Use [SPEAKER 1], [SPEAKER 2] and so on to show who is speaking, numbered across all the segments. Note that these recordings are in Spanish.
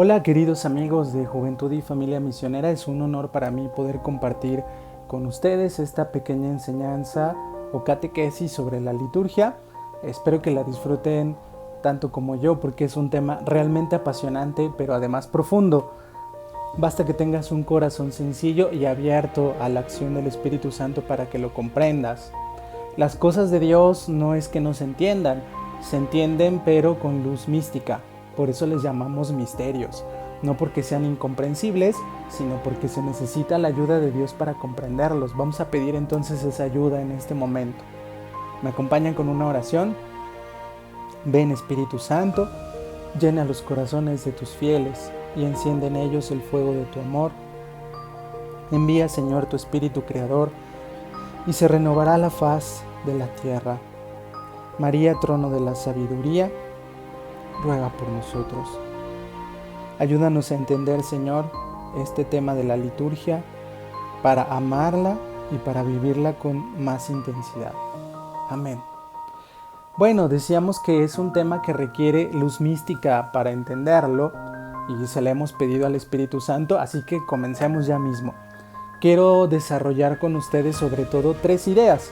[SPEAKER 1] Hola queridos amigos de Juventud y Familia Misionera, es un honor para mí poder compartir con ustedes esta pequeña enseñanza o catequesis sobre la liturgia. Espero que la disfruten tanto como yo porque es un tema realmente apasionante pero además profundo. Basta que tengas un corazón sencillo y abierto a la acción del Espíritu Santo para que lo comprendas. Las cosas de Dios no es que no se entienden pero con luz mística. Por eso les llamamos misterios, no porque sean incomprensibles, sino porque se necesita la ayuda de Dios para comprenderlos. Vamos a pedir entonces esa ayuda en este momento. ¿Me acompañan con una oración? Ven Espíritu Santo, llena los corazones de tus fieles y enciende en ellos el fuego de tu amor. Envía, Señor, tu Espíritu Creador y se renovará la faz de la tierra. María, trono de la sabiduría, ruega por nosotros. Ayúdanos a entender, Señor, este tema de la liturgia para amarla y para vivirla con más intensidad. Amén. Bueno, decíamos que es un tema que requiere luz mística para entenderlo y se le hemos pedido al Espíritu Santo, así que comencemos ya mismo. Quiero desarrollar con ustedes sobre todo 3 ideas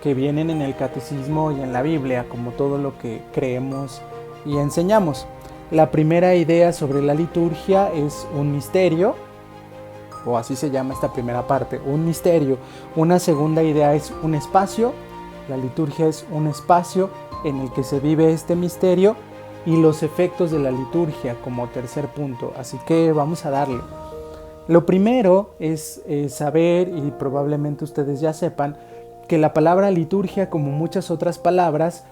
[SPEAKER 1] que vienen en el catecismo y en la Biblia, como todo lo que creemos y enseñamos. La primera idea sobre la liturgia es un misterio, o así se llama esta primera parte, un misterio. Una segunda idea es un espacio. La liturgia es un espacio en el que se vive este misterio y los efectos de la liturgia como tercer punto. Así que vamos a darle. Lo primero es saber, y probablemente ustedes ya sepan, que la palabra liturgia, como muchas otras palabras,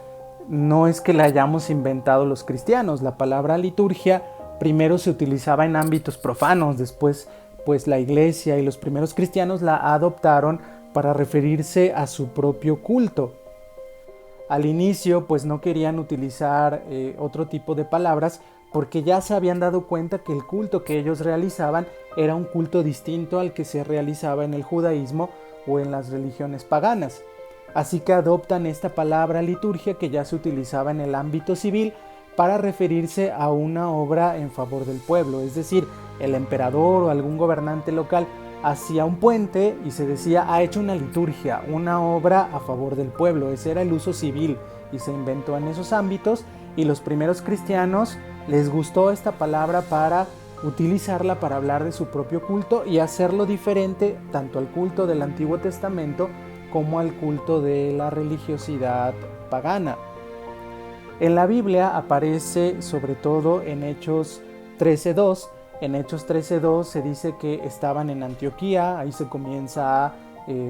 [SPEAKER 1] no es que la hayamos inventado los cristianos. La palabra liturgia primero se utilizaba en ámbitos profanos, después pues la iglesia y los primeros cristianos la adoptaron para referirse a su propio culto. Al inicio pues no querían utilizar otro tipo de palabras porque ya se habían dado cuenta que el culto que ellos realizaban era un culto distinto al que se realizaba en el judaísmo o en las religiones paganas. Así que adoptan esta palabra liturgia que ya se utilizaba en el ámbito civil para referirse a una obra en favor del pueblo, es decir, el emperador o algún gobernante local hacía un puente y se decía ha hecho una liturgia, una obra a favor del pueblo. Ese era el uso civil y se inventó en esos ámbitos, y los primeros cristianos les gustó esta palabra para utilizarla para hablar de su propio culto y hacerlo diferente tanto al culto del Antiguo Testamento como al culto de la religiosidad pagana. En la Biblia aparece sobre todo en Hechos 13:2. En Hechos 13:2 se dice que estaban en Antioquía, ahí se comienza a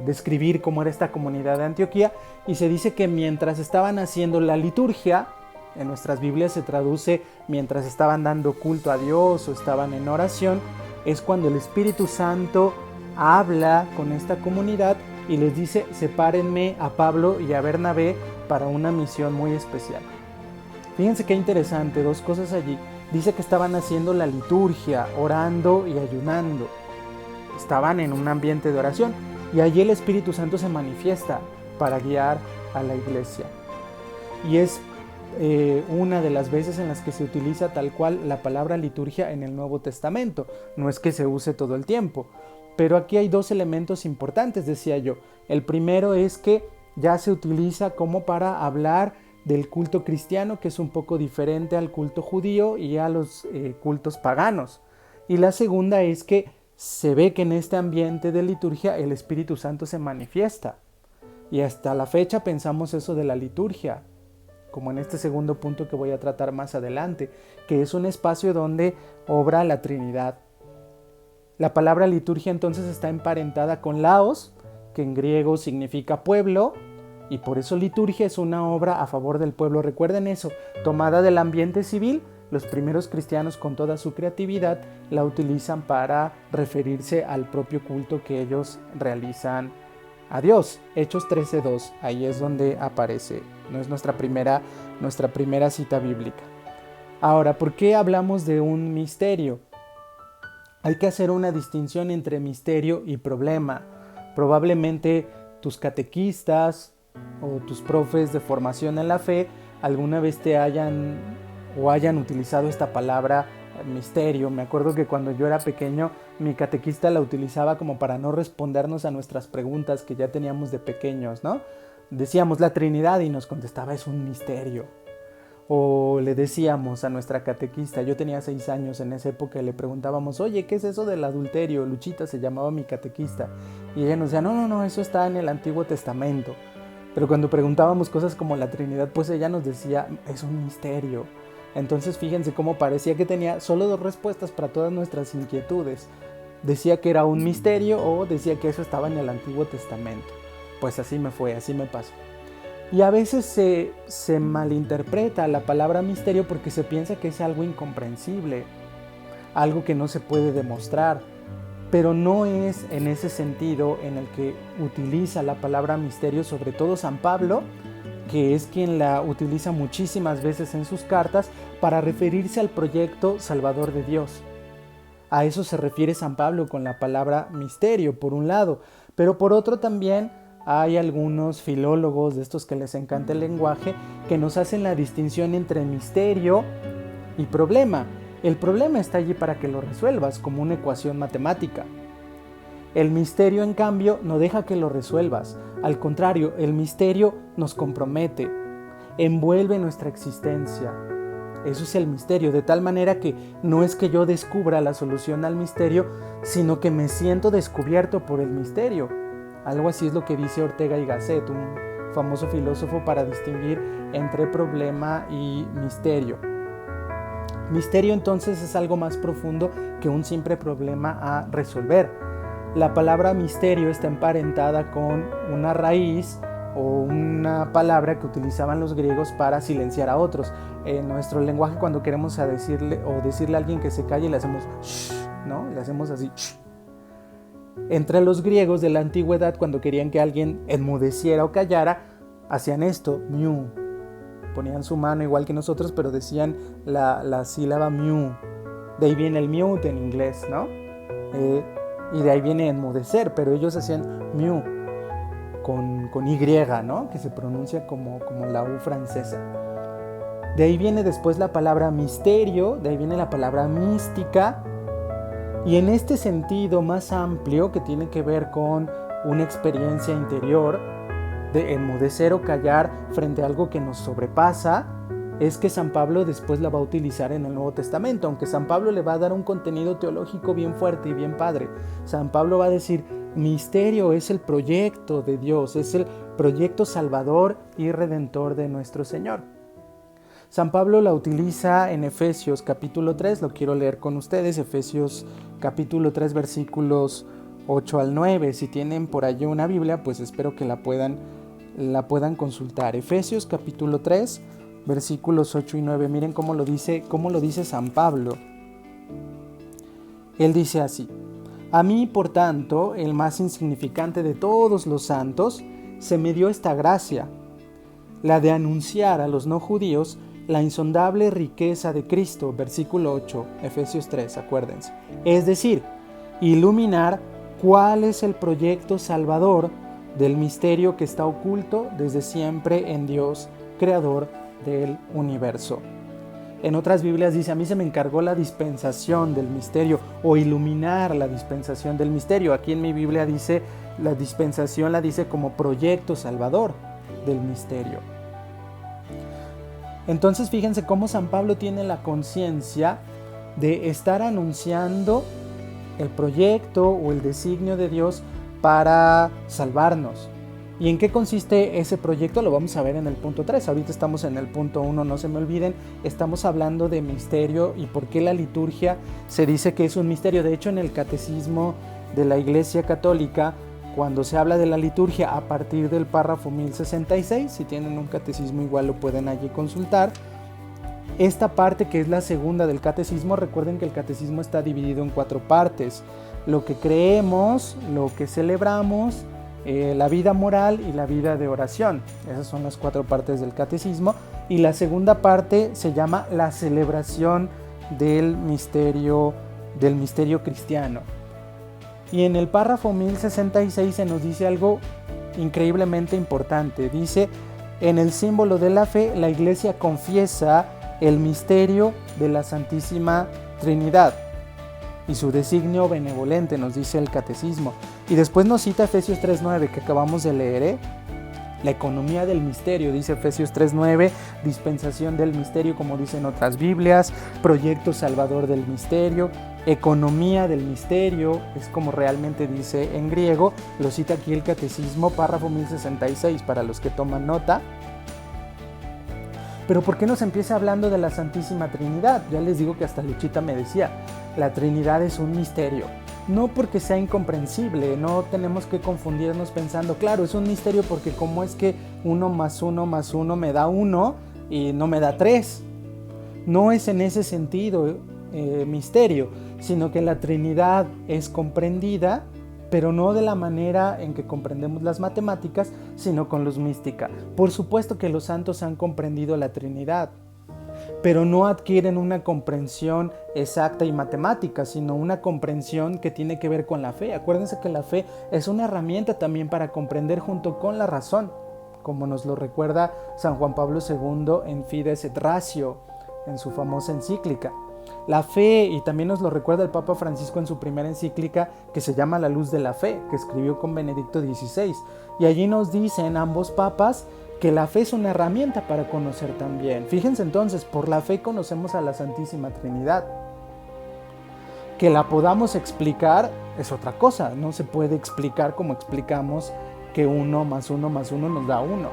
[SPEAKER 1] describir cómo era esta comunidad de Antioquía, y se dice que mientras estaban haciendo la liturgia, en nuestras Biblias se traduce mientras estaban dando culto a Dios o estaban en oración, es cuando el Espíritu Santo habla con esta comunidad y les dice: sepárenme a Pablo y a Bernabé para una misión muy especial. Fíjense qué interesante, 2 cosas allí. Dice que estaban haciendo la liturgia, orando y ayunando. Estaban en un ambiente de oración y allí el Espíritu Santo se manifiesta para guiar a la iglesia. Y es una de las veces en las que se utiliza tal cual la palabra liturgia en el Nuevo Testamento. No es que se use todo el tiempo, pero aquí hay 2 elementos importantes, decía yo. El primero es que ya se utiliza como para hablar del culto cristiano, que es un poco diferente al culto judío y a los cultos paganos. Y la segunda es que se ve que en este ambiente de liturgia el Espíritu Santo se manifiesta. Y hasta la fecha pensamos eso de la liturgia, como en este segundo punto que voy a tratar más adelante, que es un espacio donde obra la Trinidad. La palabra liturgia entonces está emparentada con laos, que en griego significa pueblo, y por eso liturgia es una obra a favor del pueblo. Recuerden eso, tomada del ambiente civil, los primeros cristianos con toda su creatividad la utilizan para referirse al propio culto que ellos realizan a Dios. Hechos 13:2, ahí es donde aparece, no es nuestra primera cita bíblica. Ahora, ¿por qué hablamos de un misterio? Hay que hacer una distinción entre misterio y problema. Probablemente tus catequistas o tus profes de formación en la fe alguna vez te hayan utilizado esta palabra misterio. Me acuerdo que cuando yo era pequeño, mi catequista la utilizaba como para no respondernos a nuestras preguntas que ya teníamos de pequeños, ¿no? Decíamos la Trinidad y nos contestaba, es un misterio. O le decíamos a nuestra catequista, yo tenía 6 años en esa época, y le preguntábamos, oye, ¿qué es eso del adulterio? Luchita se llamaba mi catequista. Y ella nos decía, no, eso está en el Antiguo Testamento. Pero cuando preguntábamos cosas como la Trinidad, pues ella nos decía, es un misterio. Entonces fíjense cómo parecía que tenía solo 2 respuestas para todas nuestras inquietudes. Decía que era un misterio o decía que eso estaba en el Antiguo Testamento. Pues así me fue, así me pasó. Y a veces se malinterpreta la palabra misterio porque se piensa que es algo incomprensible, algo que no se puede demostrar, pero no es en ese sentido en el que utiliza la palabra misterio, sobre todo San Pablo, que es quien la utiliza muchísimas veces en sus cartas para referirse al proyecto salvador de Dios. A eso se refiere San Pablo con la palabra misterio, por un lado, pero por otro también hay algunos filólogos de estos que les encanta el lenguaje que nos hacen la distinción entre misterio y problema. El problema está allí para que lo resuelvas como una ecuación matemática. El misterio, en cambio, no deja que lo resuelvas. Al contrario, el misterio nos compromete, envuelve nuestra existencia. Eso es el misterio, de tal manera que no es que yo descubra la solución al misterio, sino que me siento descubierto por el misterio. Algo así es lo que dice Ortega y Gasset, un famoso filósofo, para distinguir entre problema y misterio. Misterio entonces es algo más profundo que un simple problema a resolver. La palabra misterio está emparentada con una raíz o una palabra que utilizaban los griegos para silenciar a otros. En nuestro lenguaje, cuando queremos decirle a alguien que se calle, le hacemos shh, ¿no? Le hacemos así shh. Entre los griegos de la antigüedad, cuando querían que alguien enmudeciera o callara, hacían esto, miu. Ponían su mano igual que nosotros, pero decían la sílaba miu. De ahí viene el mute en inglés, ¿no? Y de ahí viene enmudecer, pero ellos hacían miu con Y, ¿no? Que se pronuncia como la U francesa. De ahí viene después la palabra misterio, de ahí viene la palabra mística. Y en este sentido más amplio, que tiene que ver con una experiencia interior de enmudecer o callar frente a algo que nos sobrepasa, es que San Pablo después la va a utilizar en el Nuevo Testamento, aunque San Pablo le va a dar un contenido teológico bien fuerte y bien padre. San Pablo va a decir, misterio es el proyecto de Dios, es el proyecto salvador y redentor de nuestro Señor. San Pablo la utiliza en Efesios capítulo 3, lo quiero leer con ustedes, Efesios capítulo 3 versículos 8 al 9. Si tienen por allí una Biblia, pues espero que la puedan consultar. Efesios capítulo 3 versículos 8 y 9. Miren cómo lo dice San Pablo. Él dice así: a mí, por tanto, el más insignificante de todos los santos, se me dio esta gracia, la de anunciar a los no judíos la insondable riqueza de Cristo, versículo 8, Efesios 3, acuérdense. Es decir, iluminar cuál es el proyecto salvador del misterio que está oculto desde siempre en Dios, creador del universo. En otras Biblias dice, a mí se me encargó la dispensación del misterio o iluminar la dispensación del misterio. Aquí en mi Biblia dice, la dispensación la dice como proyecto salvador del misterio. Entonces fíjense cómo San Pablo tiene la conciencia de estar anunciando el proyecto o el designio de Dios para salvarnos. ¿Y en qué consiste ese proyecto? Lo vamos a ver en el punto 3. Ahorita estamos en el punto 1, no se me olviden. Estamos hablando de misterio y por qué la liturgia se dice que es un misterio. De hecho, en el Catecismo de la Iglesia Católica, cuando se habla de la liturgia a partir del párrafo 1066, si tienen un catecismo igual lo pueden allí consultar. Esta parte, que es la segunda del catecismo, recuerden que el catecismo está dividido en 4 partes. Lo que creemos, lo que celebramos, la vida moral y la vida de oración. Esas son las 4 partes del catecismo. Y la segunda parte se llama la celebración del misterio cristiano. Y en el párrafo 1066 se nos dice algo increíblemente importante. Dice, en el símbolo de la fe, la Iglesia confiesa el misterio de la Santísima Trinidad y su designio benevolente, nos dice el catecismo. Y después nos cita Efesios 3:9 que acabamos de leer, la economía del misterio, dice Efesios 3:9, dispensación del misterio, como dicen otras Biblias, proyecto salvador del misterio, economía del misterio, es como realmente dice en griego, lo cita aquí el catecismo, párrafo 1066, para los que toman nota. Pero ¿por qué nos empieza hablando de la Santísima Trinidad? Ya les digo que hasta Luchita me decía, la Trinidad es un misterio. No porque sea incomprensible, no tenemos que confundirnos pensando, claro, es un misterio porque cómo es que 1 más 1 más 1 me da 1 y no me da 3. No es en ese sentido misterio, sino que la Trinidad es comprendida, pero no de la manera en que comprendemos las matemáticas, sino con luz mística. Por supuesto que los santos han comprendido la Trinidad, pero no adquieren una comprensión exacta y matemática, sino una comprensión que tiene que ver con la fe. Acuérdense que la fe es una herramienta también para comprender junto con la razón, como nos lo recuerda San Juan Pablo II en Fides et Ratio, en su famosa encíclica. La fe, y también nos lo recuerda el Papa Francisco en su primera encíclica que se llama La Luz de la Fe, que escribió con Benedicto XVI. Y allí nos dicen ambos papas que la fe es una herramienta para conocer también. Fíjense entonces, por la fe conocemos a la Santísima Trinidad. Que la podamos explicar es otra cosa, no se puede explicar como explicamos que 1 más 1 más 1 nos da 1.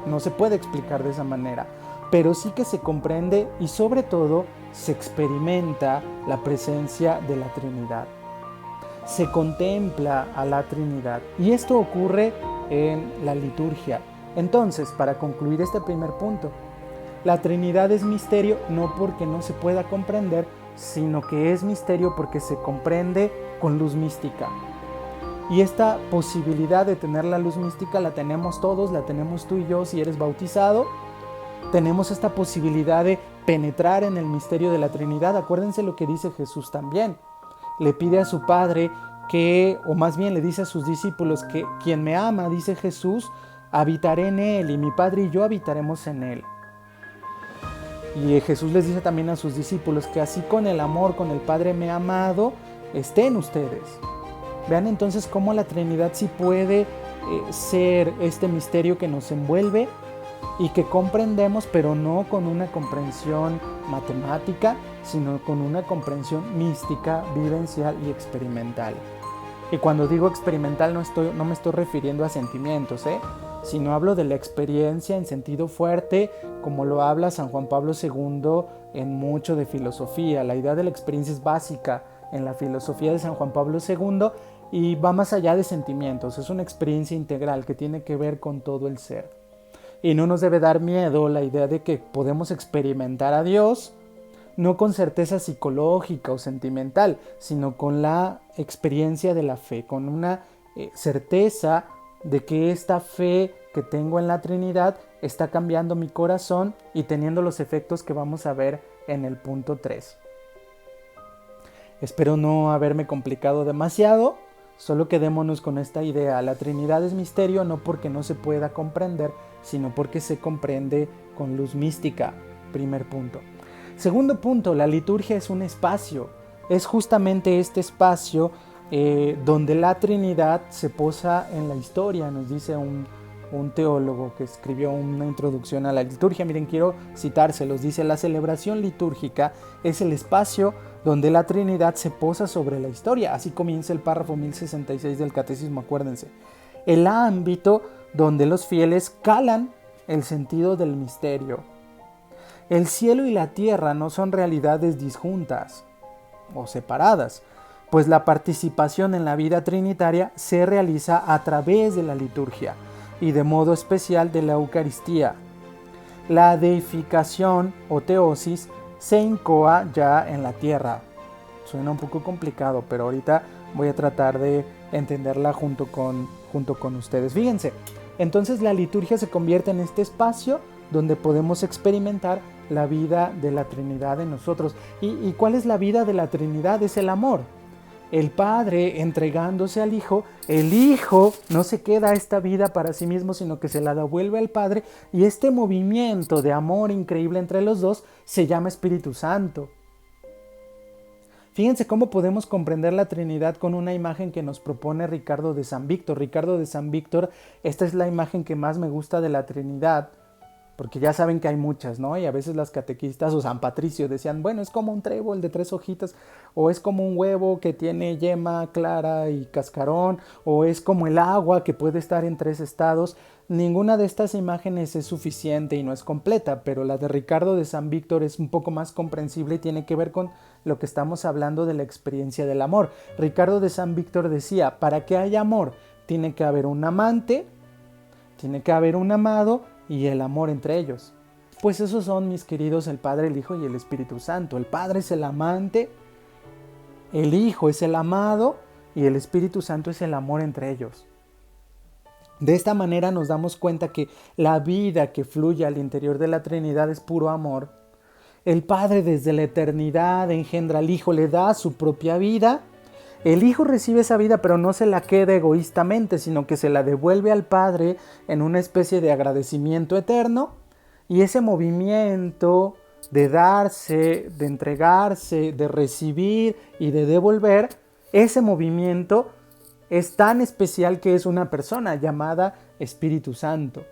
[SPEAKER 1] No se puede explicar de esa manera, pero sí que se comprende y sobre todo se experimenta la presencia de la Trinidad. Se contempla a la Trinidad y esto ocurre en la liturgia. Entonces, para concluir este primer punto, la Trinidad es misterio no porque no se pueda comprender, sino que es misterio porque se comprende con luz mística. Y esta posibilidad de tener la luz mística la tenemos todos, la tenemos tú y yo si eres bautizado. Tenemos esta posibilidad de penetrar en el misterio de la Trinidad. Acuérdense lo que dice Jesús también. Le pide a su Padre que, o más bien le dice a sus discípulos que quien me ama, dice Jesús, habitaré en él y mi Padre y yo habitaremos en él. Y Jesús les dice también a sus discípulos que así con el amor con el Padre me ha amado, estén ustedes. Vean entonces cómo la Trinidad sí puede ser este misterio que nos envuelve y que comprendemos, pero no con una comprensión matemática, sino con una comprensión mística, vivencial y experimental. Y cuando digo experimental no me estoy refiriendo a sentimientos, sino hablo de la experiencia en sentido fuerte, como lo habla San Juan Pablo II en mucho de filosofía. La idea de la experiencia es básica en la filosofía de San Juan Pablo II y va más allá de sentimientos, es una experiencia integral que tiene que ver con todo el ser. Y no nos debe dar miedo la idea de que podemos experimentar a Dios, no con certeza psicológica o sentimental, sino con la experiencia de la fe, con una certeza de que esta fe que tengo en la Trinidad está cambiando mi corazón y teniendo los efectos que vamos a ver en el punto 3. Espero no haberme complicado demasiado, solo quedémonos con esta idea. La Trinidad es misterio no porque no se pueda comprender, sino porque se comprende con luz mística. Primer punto. Segundo punto, la liturgia es un espacio. Es justamente este espacio donde la Trinidad se posa en la historia, nos dice un teólogo que escribió una introducción a la liturgia. Miren, quiero citárselos. Dice, la celebración litúrgica es el espacio donde la Trinidad se posa sobre la historia. Así comienza el párrafo 1066 del Catecismo, acuérdense. El ámbito donde los fieles calan el sentido del misterio. El cielo y la tierra no son realidades disjuntas o separadas, pues la participación en la vida trinitaria se realiza a través de la liturgia y de modo especial de la Eucaristía. La deificación o teosis se incoa ya en la tierra. Suena un poco complicado, pero ahorita voy a tratar de entenderla junto con ustedes. Fíjense, entonces la liturgia se convierte en este espacio donde podemos experimentar la vida de la Trinidad en nosotros. ¿Y cuál es la vida de la Trinidad? Es el amor. El Padre entregándose al Hijo, el Hijo no se queda esta vida para sí mismo, sino que se la devuelve al Padre, y este movimiento de amor increíble entre los dos se llama Espíritu Santo. Fíjense cómo podemos comprender la Trinidad con una imagen que nos propone Ricardo de San Víctor. Ricardo de San Víctor, esta es la imagen que más me gusta de la Trinidad, porque ya saben que hay muchas, ¿no? Y a veces las catequistas o San Patricio decían, bueno, es como un trébol de 3 hojitas, o es como un huevo que tiene yema clara y cascarón, o es como el agua que puede estar en 3 estados. Ninguna de estas imágenes es suficiente y no es completa, pero la de Ricardo de San Víctor es un poco más comprensible y tiene que ver con lo que estamos hablando de la experiencia del amor. Ricardo de San Víctor decía, para que haya amor, tiene que haber un amante, tiene que haber un amado y el amor entre ellos. Pues esos son, mis queridos, el Padre, el Hijo y el Espíritu Santo. El Padre es el amante, el Hijo es el amado y el Espíritu Santo es el amor entre ellos. De esta manera nos damos cuenta que la vida que fluye al interior de la Trinidad es puro amor. El Padre desde la eternidad engendra al Hijo, le da su propia vida. El Hijo recibe esa vida, pero no se la queda egoístamente, sino que se la devuelve al Padre en una especie de agradecimiento eterno. Y ese movimiento de darse, de entregarse, de recibir y de devolver, ese movimiento es tan especial que es una persona llamada Espíritu Santo.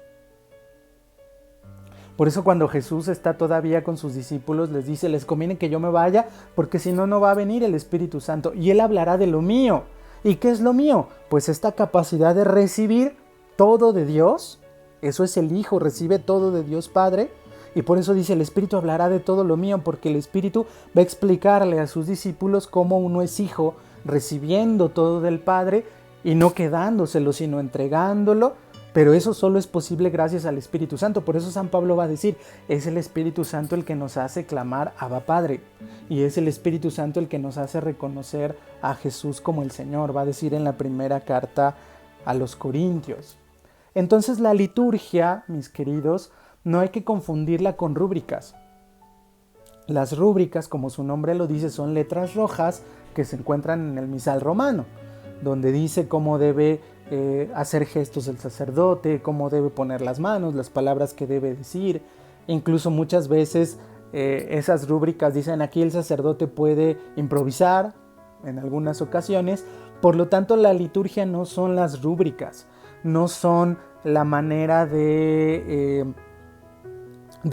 [SPEAKER 1] Por eso cuando Jesús está todavía con sus discípulos les dice, les conviene que yo me vaya porque si no, no va a venir el Espíritu Santo y Él hablará de lo mío. ¿Y qué es lo mío? Pues esta capacidad de recibir todo de Dios. Eso es el Hijo, recibe todo de Dios Padre. Y por eso dice, el Espíritu hablará de todo lo mío, porque el Espíritu va a explicarle a sus discípulos cómo uno es hijo, recibiendo todo del Padre y no quedándoselo, sino entregándolo. Pero eso solo es posible gracias al Espíritu Santo. Por eso San Pablo va a decir, es el Espíritu Santo el que nos hace clamar Abba Padre. Y es el Espíritu Santo el que nos hace reconocer a Jesús como el Señor. Va a decir en la primera carta a los Corintios. Entonces la liturgia, mis queridos, no hay que confundirla con rúbricas. Las rúbricas, como su nombre lo dice, son letras rojas que se encuentran en el misal romano, donde dice cómo debe hacer gestos el sacerdote, cómo debe poner las manos, las palabras que debe decir. Incluso muchas veces esas rúbricas dicen aquí el sacerdote puede improvisar en algunas ocasiones. Por lo tanto, la liturgia no son las rúbricas, no son la manera de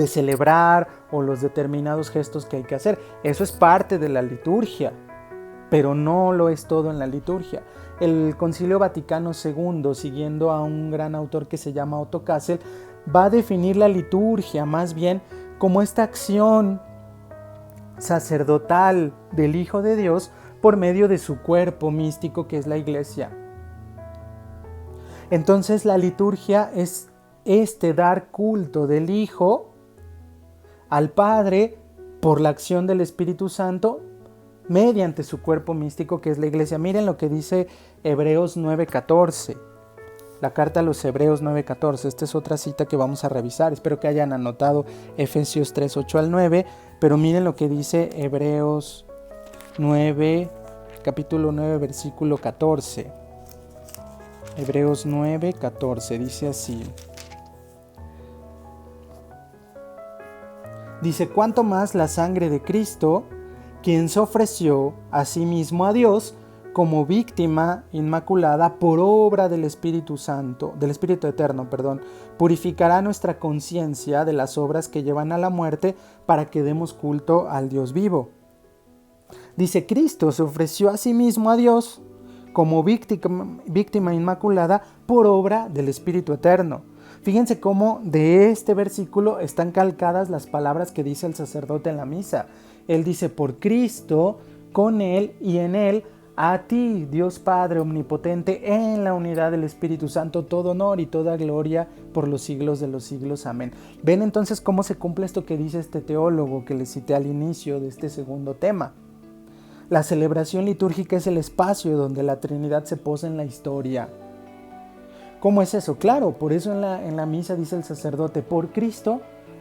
[SPEAKER 1] celebrar o los determinados gestos que hay que hacer. Eso es parte de la liturgia, pero no lo es todo en la liturgia. El Concilio Vaticano II, siguiendo a un gran autor que se llama Otto Kassel, va a definir la liturgia más bien como esta acción sacerdotal del Hijo de Dios por medio de su cuerpo místico que es la Iglesia. Entonces la liturgia es dar culto del Hijo al Padre por la acción del Espíritu Santo mediante su cuerpo místico que es la Iglesia. Miren lo que dice Hebreos 9:14, la carta a los Hebreos 9:14. Esta es otra cita que vamos a revisar. Espero que hayan anotado Efesios 3:8 al 9, pero miren lo que dice Hebreos 9, capítulo 9, versículo 14. Hebreos 9:14 dice así. Dice, ¿cuánto más la sangre de Cristo, quien se ofreció a sí mismo a Dios como víctima inmaculada por obra del Espíritu Santo, del Espíritu Eterno, purificará nuestra conciencia de las obras que llevan a la muerte para que demos culto al Dios vivo? Dice, Cristo se ofreció a sí mismo a Dios como víctima inmaculada por obra del Espíritu Eterno. Fíjense cómo de este versículo están calcadas las palabras que dice el sacerdote en la misa. Él dice, por Cristo, con Él y en Él, a ti, Dios Padre Omnipotente, en la unidad del Espíritu Santo, todo honor y toda gloria por los siglos de los siglos. Amén. ¿Ven entonces cómo se cumple esto que dice este teólogo que les cité al inicio de este segundo tema? La celebración litúrgica es el espacio donde la Trinidad se posa en la historia. ¿Cómo es eso? Claro, por eso en la misa dice el sacerdote, por Cristo,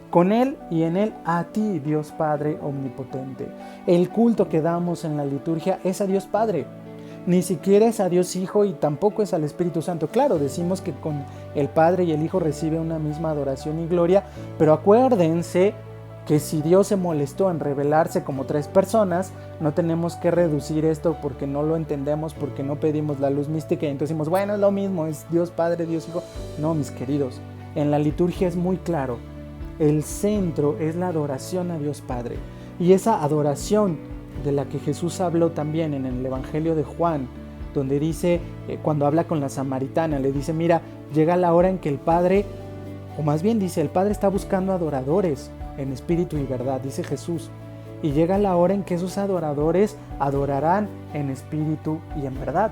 [SPEAKER 1] con Él y en Él, a ti, Dios Padre Omnipotente. El culto que damos en la liturgia es a Dios Padre. Ni siquiera es a Dios Hijo y tampoco es al Espíritu Santo. Claro, decimos que con el Padre y el Hijo recibe una misma adoración y gloria, pero acuérdense que si Dios se molestó en revelarse como 3 personas, no tenemos que reducir esto porque no lo entendemos, porque no pedimos la luz mística y entonces decimos, bueno, es lo mismo, es Dios Padre, Dios Hijo. No, mis queridos, en la liturgia es muy claro, el centro es la adoración a Dios Padre. Y esa adoración de la que Jesús habló también en el Evangelio de Juan, donde dice, cuando habla con la samaritana, le dice, mira, llega la hora en que el Padre, o más bien dice, el Padre está buscando adoradores en espíritu y verdad, dice Jesús. Y llega la hora en que esos adoradores adorarán en espíritu y en verdad.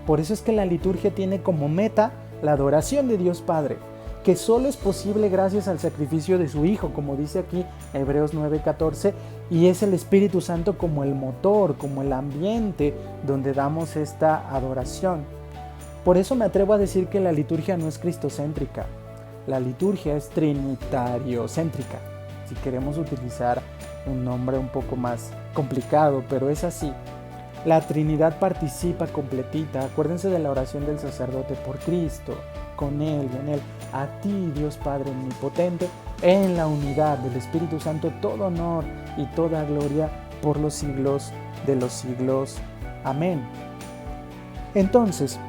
[SPEAKER 1] Por eso es que la liturgia tiene como meta la adoración de Dios Padre, que solo es posible gracias al sacrificio de su Hijo, como dice aquí Hebreos 9:14, y es el Espíritu Santo como el motor, como el ambiente donde damos esta adoración. Por eso me atrevo a decir que la liturgia no es cristocéntrica, la liturgia es trinitariocéntrica, si queremos utilizar un nombre un poco más complicado, pero es así. La Trinidad participa completita, acuérdense de la oración del sacerdote, por Cristo, con Él y en Él, a ti Dios Padre omnipotente, en la unidad del Espíritu Santo, todo honor y toda gloria por los siglos de los siglos. Amén. Entonces,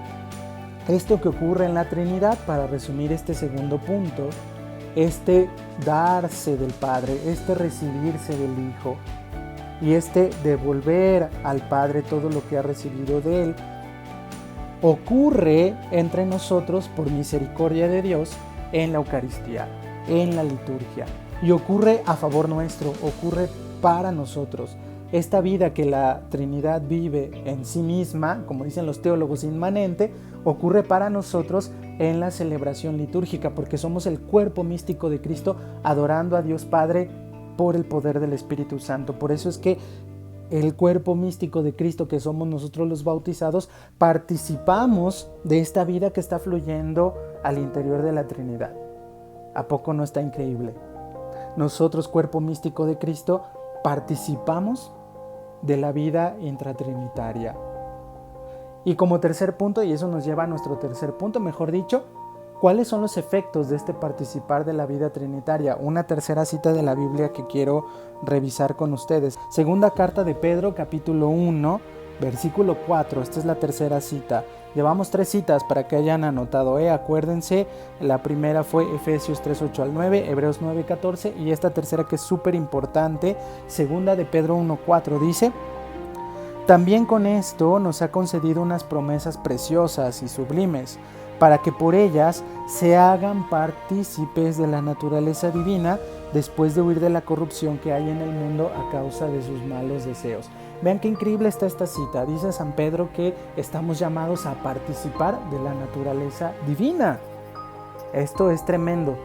[SPEAKER 1] esto que ocurre en la Trinidad, para resumir este segundo punto, este darse del Padre, este recibirse del Hijo y este devolver al Padre todo lo que ha recibido de Él, ocurre entre nosotros por misericordia de Dios en la Eucaristía, en la liturgia, y ocurre a favor nuestro, ocurre para nosotros. Esta vida que la Trinidad vive en sí misma, como dicen los teólogos, inmanente, ocurre para nosotros en la celebración litúrgica, porque somos el cuerpo místico de Cristo adorando a Dios Padre por el poder del Espíritu Santo. Por eso es que el cuerpo místico de Cristo, que somos nosotros los bautizados, participamos de esta vida que está fluyendo al interior de la Trinidad. ¿A poco no está increíble? Nosotros, cuerpo místico de Cristo, participamos de la vida intratrinitaria. Y como tercer punto, y eso nos lleva a nuestro tercer punto, mejor dicho, ¿cuáles son los efectos de este participar de la vida trinitaria? Una tercera cita de la Biblia que quiero revisar con ustedes. Segunda carta de Pedro, capítulo 1, versículo 4. Esta es la tercera cita. Llevamos 3 citas para que hayan anotado. Acuérdense, la primera fue Efesios 3, 8 al 9, Hebreos 9, 14, y esta tercera que es súper importante, segunda de Pedro 1, 4, dice: también con esto nos ha concedido unas promesas preciosas y sublimes, para que por ellas se hagan partícipes de la naturaleza divina después de huir de la corrupción que hay en el mundo a causa de sus malos deseos. Vean qué increíble está esta cita. Dice San Pedro que estamos llamados a participar de la naturaleza divina. Esto es tremendo.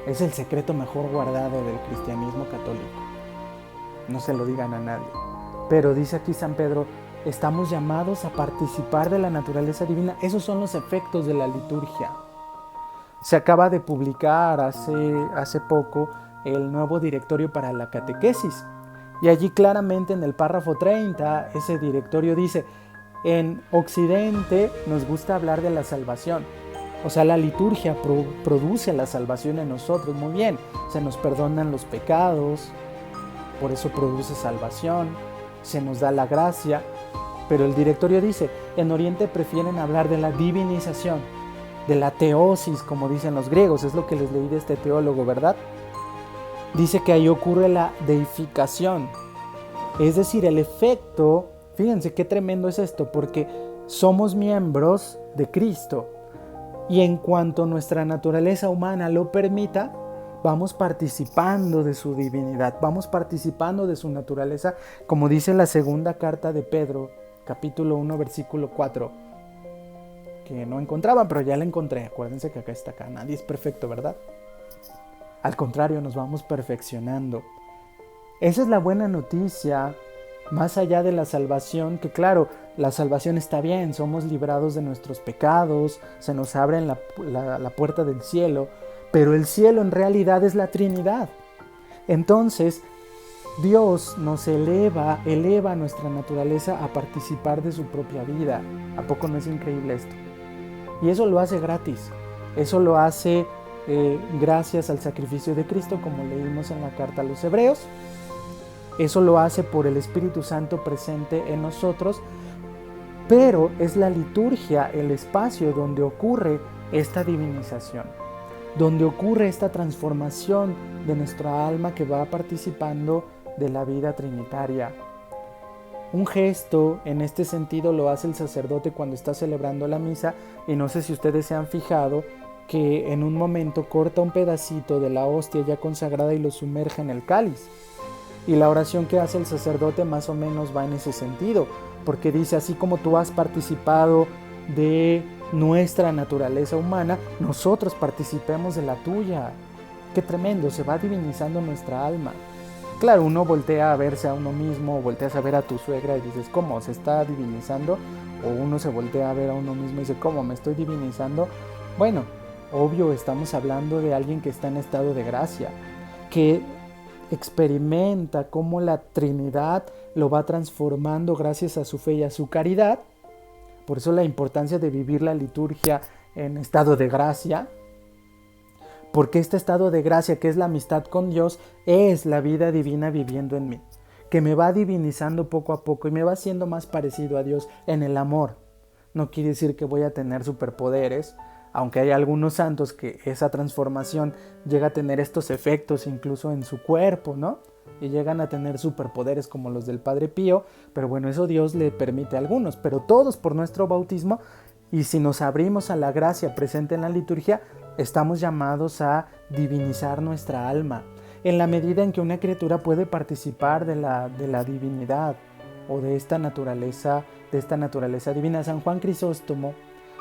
[SPEAKER 1] Es el secreto mejor guardado del cristianismo católico. No se lo digan a nadie. Pero dice aquí San Pedro, estamos llamados a participar de la naturaleza divina. Esos son los efectos de la liturgia. Se acaba de publicar hace poco el nuevo directorio para la catequesis. Y allí claramente en el párrafo 30, ese directorio dice: en Occidente nos gusta hablar de la salvación. O sea, la liturgia produce la salvación en nosotros. Muy bien, se nos perdonan los pecados, por eso produce salvación, se nos da la gracia. Pero el directorio dice, en Oriente prefieren hablar de la divinización, de la teosis, como dicen los griegos. Es lo que les leí de este teólogo, ¿verdad? Dice que ahí ocurre la deificación. Es decir, el efecto, fíjense qué tremendo es esto, porque somos miembros de Cristo. Y en cuanto nuestra naturaleza humana lo permita, vamos participando de su divinidad, vamos participando de su naturaleza, como dice la segunda carta de Pedro, capítulo 1, versículo 4, que no encontraban, pero ya la encontré. Acuérdense que acá está, nadie es perfecto, ¿verdad? Al contrario, nos vamos perfeccionando. Esa es la buena noticia, más allá de la salvación, que claro, la salvación está bien, somos librados de nuestros pecados, se nos abre la puerta del cielo, pero el cielo en realidad es la Trinidad. Entonces, Dios nos eleva nuestra naturaleza a participar de su propia vida. ¿A poco no es increíble esto? Y eso lo hace gratis, eso lo hace gracias al sacrificio de Cristo, como leímos en la carta a los Hebreos. Eso lo hace por el Espíritu Santo presente en nosotros, pero es la liturgia el espacio donde ocurre esta divinización, donde ocurre esta transformación de nuestra alma que va participando de la vida trinitaria. Un gesto en este sentido lo hace el sacerdote cuando está celebrando la misa, y no sé si ustedes se han fijado que en un momento corta un pedacito de la hostia ya consagrada y lo sumerge en el cáliz. Y la oración que hace el sacerdote más o menos va en ese sentido, porque dice: así como tú has participado de nuestra naturaleza humana, nosotros participemos de la tuya. Qué tremendo, se va divinizando nuestra alma. Claro, uno voltea a verse a uno mismo, volteas a ver a tu suegra y dices: ¿cómo se está divinizando? O uno se voltea a ver a uno mismo y dice: ¿cómo me estoy divinizando? Bueno, obvio, estamos hablando de alguien que está en estado de gracia, que experimenta cómo la Trinidad lo va transformando gracias a su fe y a su caridad. Por eso la importancia de vivir la liturgia en estado de gracia, porque este estado de gracia, que es la amistad con Dios, es la vida divina viviendo en mí, que me va divinizando poco a poco y me va haciendo más parecido a Dios en el amor. No quiere decir que voy a tener superpoderes, aunque hay algunos santos que esa transformación llega a tener estos efectos incluso en su cuerpo, ¿no? Y llegan a tener superpoderes como los del Padre Pío, pero bueno, eso Dios le permite a algunos, pero todos por nuestro bautismo, y si nos abrimos a la gracia presente en la liturgia, estamos llamados a divinizar nuestra alma, en la medida en que una criatura puede participar de la divinidad o de esta naturaleza divina. San Juan Crisóstomo,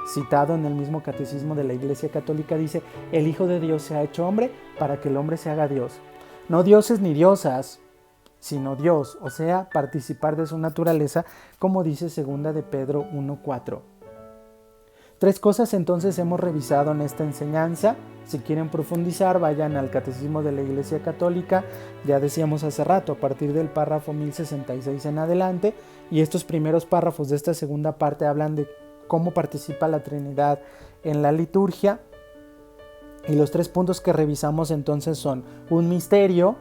[SPEAKER 1] citado en el mismo catecismo de la Iglesia Católica, dice: el Hijo de Dios se ha hecho hombre para que el hombre se haga Dios. No dioses ni diosas, sino Dios, o sea, participar de su naturaleza, como dice 2 de Pedro 1:4. 3 cosas entonces hemos revisado en esta enseñanza. Si quieren profundizar, vayan al Catecismo de la Iglesia Católica, ya decíamos hace rato, a partir del párrafo 1066 en adelante, y estos primeros párrafos de esta segunda parte hablan de cómo participa la Trinidad en la liturgia. Y los 3 puntos que revisamos entonces son un misterio,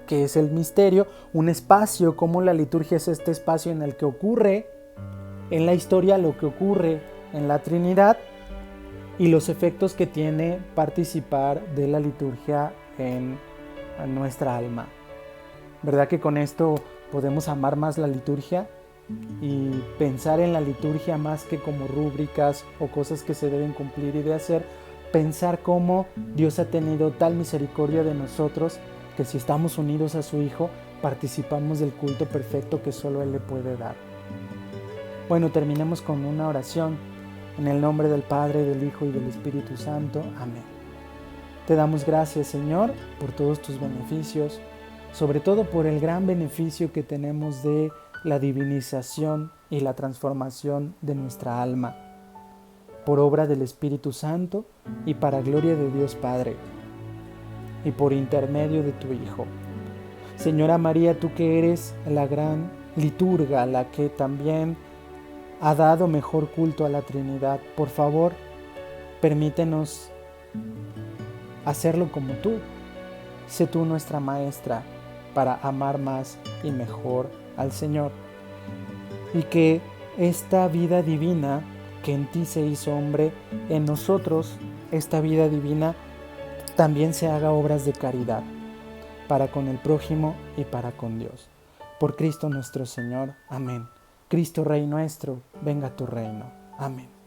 [SPEAKER 1] que es el misterio, un espacio, como la liturgia es este espacio en el que ocurre en la historia lo que ocurre en la Trinidad, y los efectos que tiene participar de la liturgia en nuestra alma. ¿Verdad que con esto podemos amar más la liturgia y pensar en la liturgia más que como rúbricas o cosas que se deben cumplir y de hacer? Pensar cómo Dios ha tenido tal misericordia de nosotros que si estamos unidos a su Hijo, participamos del culto perfecto que solo Él le puede dar. Bueno, terminemos con una oración. En el nombre del Padre, del Hijo y del Espíritu Santo. Amén. Te damos gracias, Señor, por todos tus beneficios, sobre todo por el gran beneficio que tenemos de la divinización y la transformación de nuestra alma, por obra del Espíritu Santo y para gloria de Dios Padre, y por intermedio de tu Hijo. Señora María, tú que eres la gran liturga, la que también ha dado mejor culto a la Trinidad, por favor, permítenos hacerlo como tú. Sé tú nuestra maestra para amar más y mejor al Señor. Y que esta vida divina que en ti se hizo hombre, en nosotros, esta vida divina también se haga obras de caridad para con el prójimo y para con Dios. Por Cristo nuestro Señor. Amén. Cristo Rey nuestro, venga tu reino. Amén.